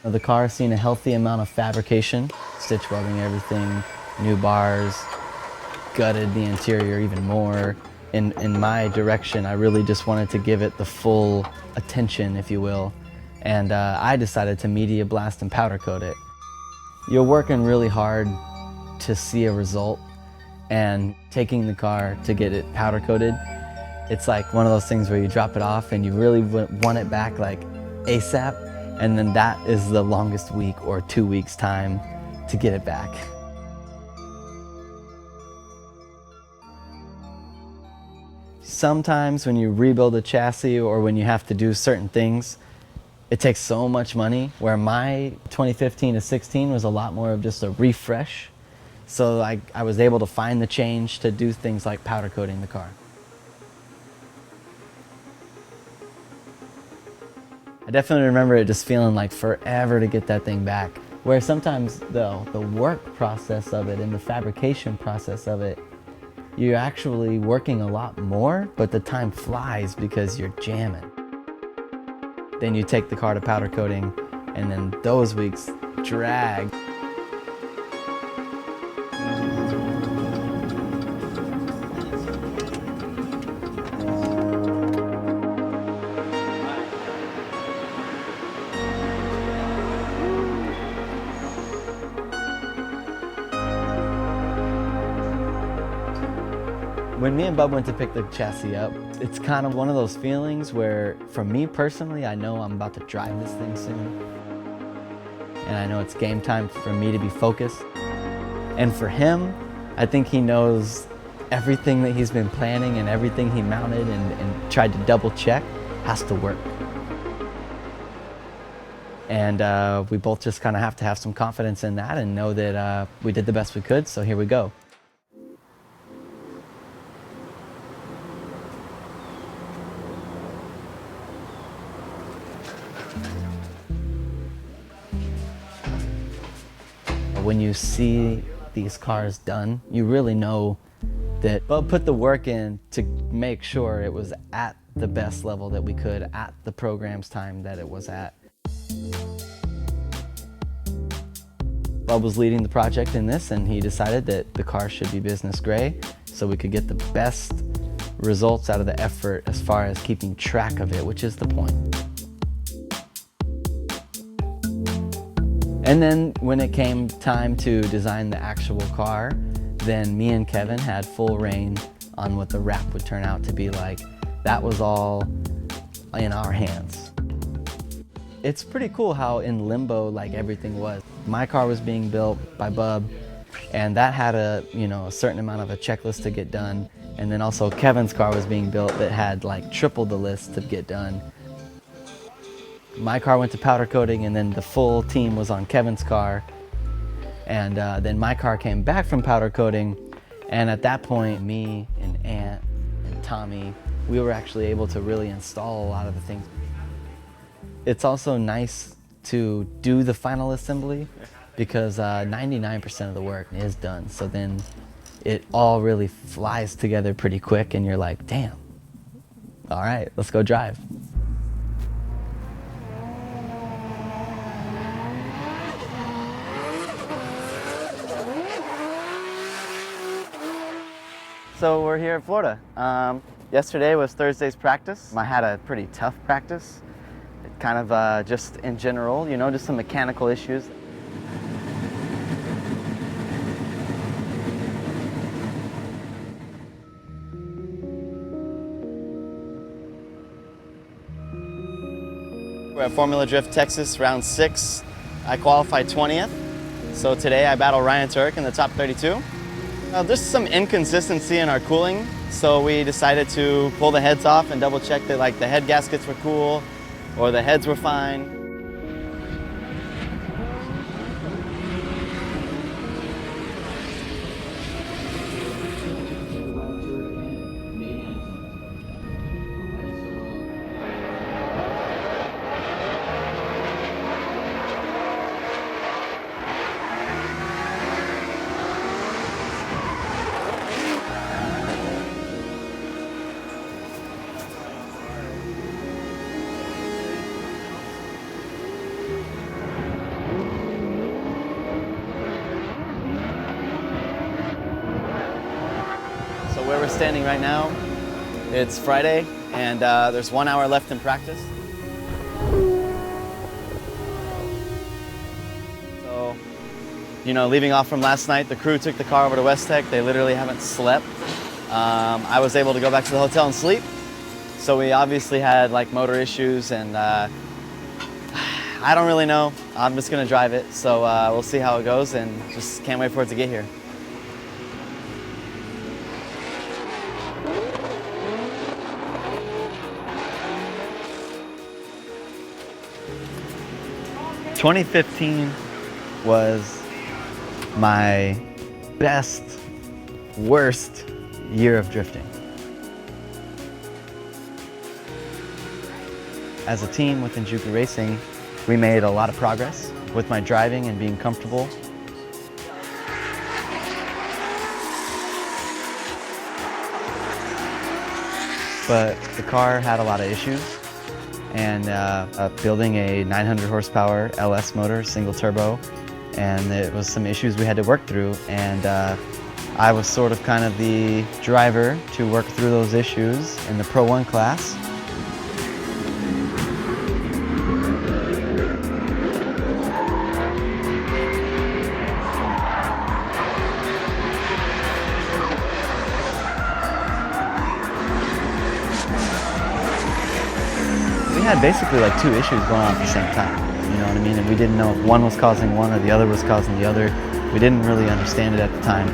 The car has seen a healthy amount of fabrication, stitch welding everything, new bars, gutted the interior even more. In my direction, I really just wanted to give it the full attention, if you will, and I decided to media blast and powder coat it. You're working really hard to see a result, and taking the car to get it powder coated, it's like one of those things where you drop it off and you really want it back like ASAP, and then that is the longest week or 2 weeks time to get it back. Sometimes when you rebuild a chassis or when you have to do certain things, it takes so much money, where my 2015 to 16 was a lot more of just a refresh. So I was able to find the change to do things like powder coating the car. I definitely remember it just feeling like forever to get that thing back. Where sometimes though, the work process of it and the fabrication process of it, you're actually working a lot more, but the time flies because you're jamming. Then you take the car to powder coating, and then those weeks drag. When me and Bub went to pick the chassis up, it's kind of one of those feelings where, for me personally, I know I'm about to drive this thing soon. And I know it's game time for me to be focused. And for him, I think he knows everything that he's been planning and everything he mounted and tried to double check has to work. And we both just kind of have to have some confidence in that and know that we did the best we could, so here we go. When you see these cars done, you really know that Bub put the work in to make sure it was at the best level that we could at the program's time that it was at. Bub was leading the project in this, and he decided that the car should be business gray so we could get the best results out of the effort as far as keeping track of it, which is the point. And then when it came time to design the actual car, then me and Kevin had full reign on what the wrap would turn out to be like. That was all in our hands. It's pretty cool how in limbo like everything was. My car was being built by Bub, and that had a certain amount of a checklist to get done. And then also Kevin's car was being built that had like triple the list to get done. My car went to powder coating, and then the full team was on Kevin's car. And then my car came back from powder coating, and at that point, me and Ant and Tommy, we were actually able to really install a lot of the things. It's also nice to do the final assembly because 99% of the work is done. So then it all really flies together pretty quick, and you're like, damn, all right, let's go drive. So we're here in Florida. Yesterday was Thursday's practice. I had a pretty tough practice. It kind of just in general, just some mechanical issues. We're at Formula Drift, Texas, round 6. I qualified 20th. So today I battle Ryan Turk in the top 32. There's some inconsistency in our cooling, so we decided to pull the heads off and double check that like the head gaskets were cool or the heads were fine. standing right now, it's Friday, and there's 1 hour left in practice. So, you know, leaving off from last night, the crew took the car over to West Tech. They literally haven't slept. I was able to go back to the hotel and sleep. So we obviously had like motor issues, and I don't really know. I'm just gonna drive it. So we'll see how it goes, and just can't wait for it to get here. "2015 was my best, worst year of drifting. As a team within Juku Racing, we made a lot of progress with my driving and being comfortable. But the car had a lot of issues, and building a 900 horsepower LS motor, single turbo, and it was some issues we had to work through, and I was sort of kind of the driver to work through those issues in the Pro 1 class. We had basically like 2 issues going on at the same time, you know what I mean? And we didn't know if one was causing one or the other was causing the other. We didn't really understand it at the time.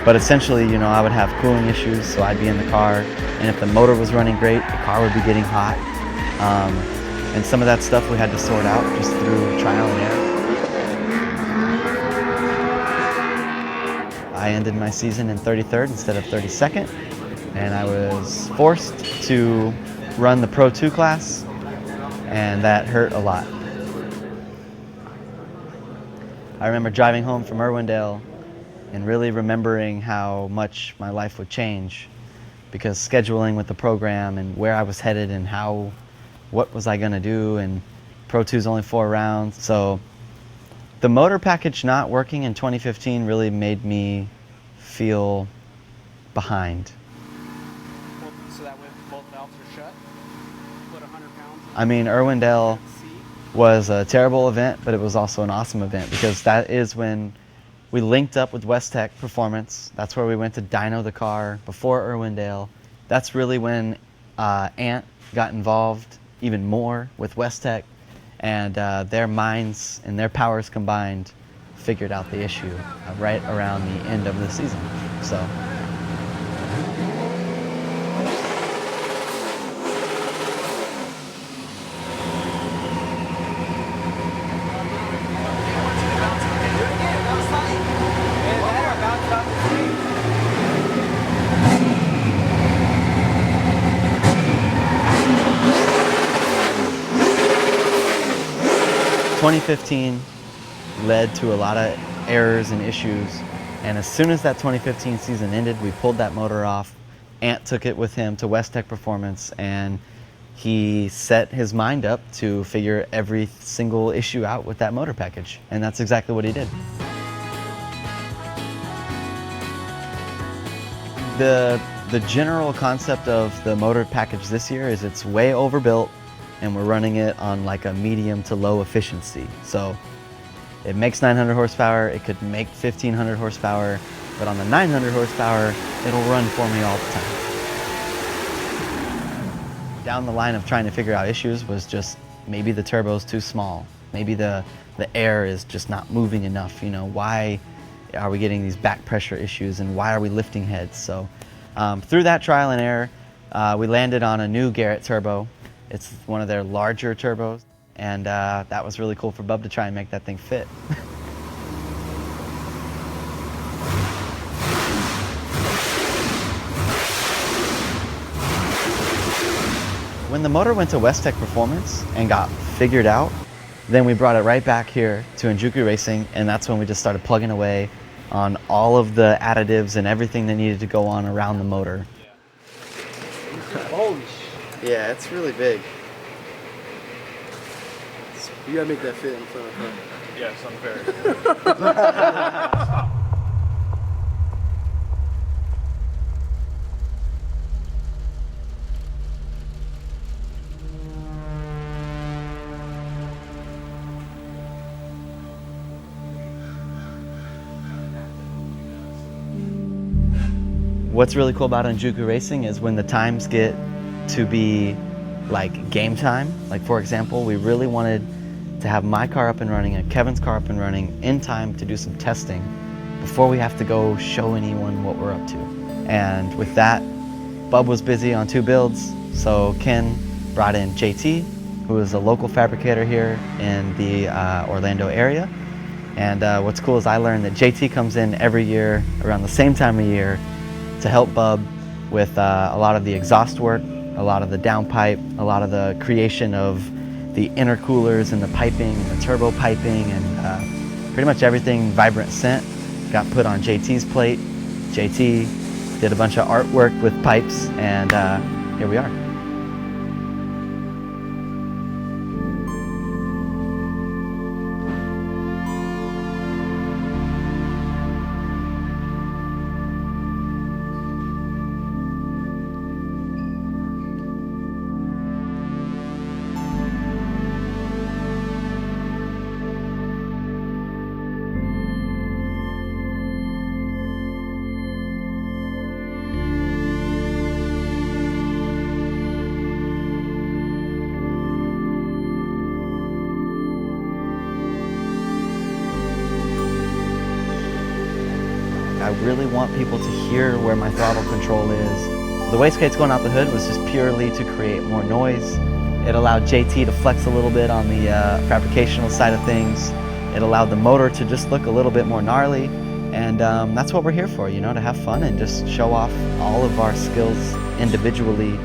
But essentially, you know, I would have cooling issues, so I'd be in the car, and if the motor was running great, the car would be getting hot. And some of that stuff we had to sort out just through trial and error. I ended my season in 33rd instead of 32nd, and I was forced to run the Pro 2 class, and that hurt a lot. I remember driving home from Irwindale and really remembering how much my life would change, because scheduling with the program and where I was headed and what was I gonna do, and Pro 2's only 4 rounds. So the motor package not working in 2015 really made me feel behind. So that way both valves are shut? Put 100 pounds? I mean, Irwindale was a terrible event, but it was also an awesome event, because that is when we linked up with West Tech Performance. That's where we went to dyno the car before Irwindale. That's really when Ant got involved even more with West Tech, and their minds and their powers combined figured out the issue right around the end of the season. So. "2015 led to a lot of errors and issues, and as soon as that 2015 season ended, we pulled that motor off. Ant took it with him to West Tech Performance, and he set his mind up to figure every single issue out with that motor package, and that's exactly what he did. The general concept of the motor package this year is it's way overbuilt, and we're running it on like a medium to low efficiency. So it makes 900 horsepower, it could make 1500 horsepower, but on the 900 horsepower, it'll run for me all the time. Down the line of trying to figure out issues was just maybe the turbo's too small, maybe the air is just not moving enough, you know, why are we getting these back pressure issues, and why are we lifting heads? So through that trial and error, we landed on a new Garrett turbo. It's one of their larger turbos, and that was really cool for Bub to try and make that thing fit. When the motor went to West Tech Performance and got figured out, then we brought it right back here to Juku Racing, and that's when we just started plugging away on all of the additives and everything that needed to go on around the motor. Holy shit. Yeah, it's really big. You gotta make that fit in front of her. Yeah, it's unfair. What's really cool about Enjuku racing is when the times get to be like game time. Like for example, we really wanted to have my car up and running and Kevin's car up and running in time to do some testing before we have to go show anyone what we're up to. And with that, Bub was busy on 2 builds, so Ken brought in JT, who is a local fabricator here in the Orlando area. And what's cool is I learned that JT comes in every year around the same time of year to help Bub with a lot of the exhaust work, a lot of the downpipe, a lot of the creation of the intercoolers and the piping and the turbo piping, and pretty much everything Vibrant sent got put on JT's plate. JT did a bunch of artwork with pipes, and here we are. I really want people to hear where my throttle control is. The wastegates going out the hood was just purely to create more noise. It allowed JT to flex a little bit on the fabricational side of things. It allowed the motor to just look a little bit more gnarly. And that's what we're here for, you know, to have fun and just show off all of our skills individually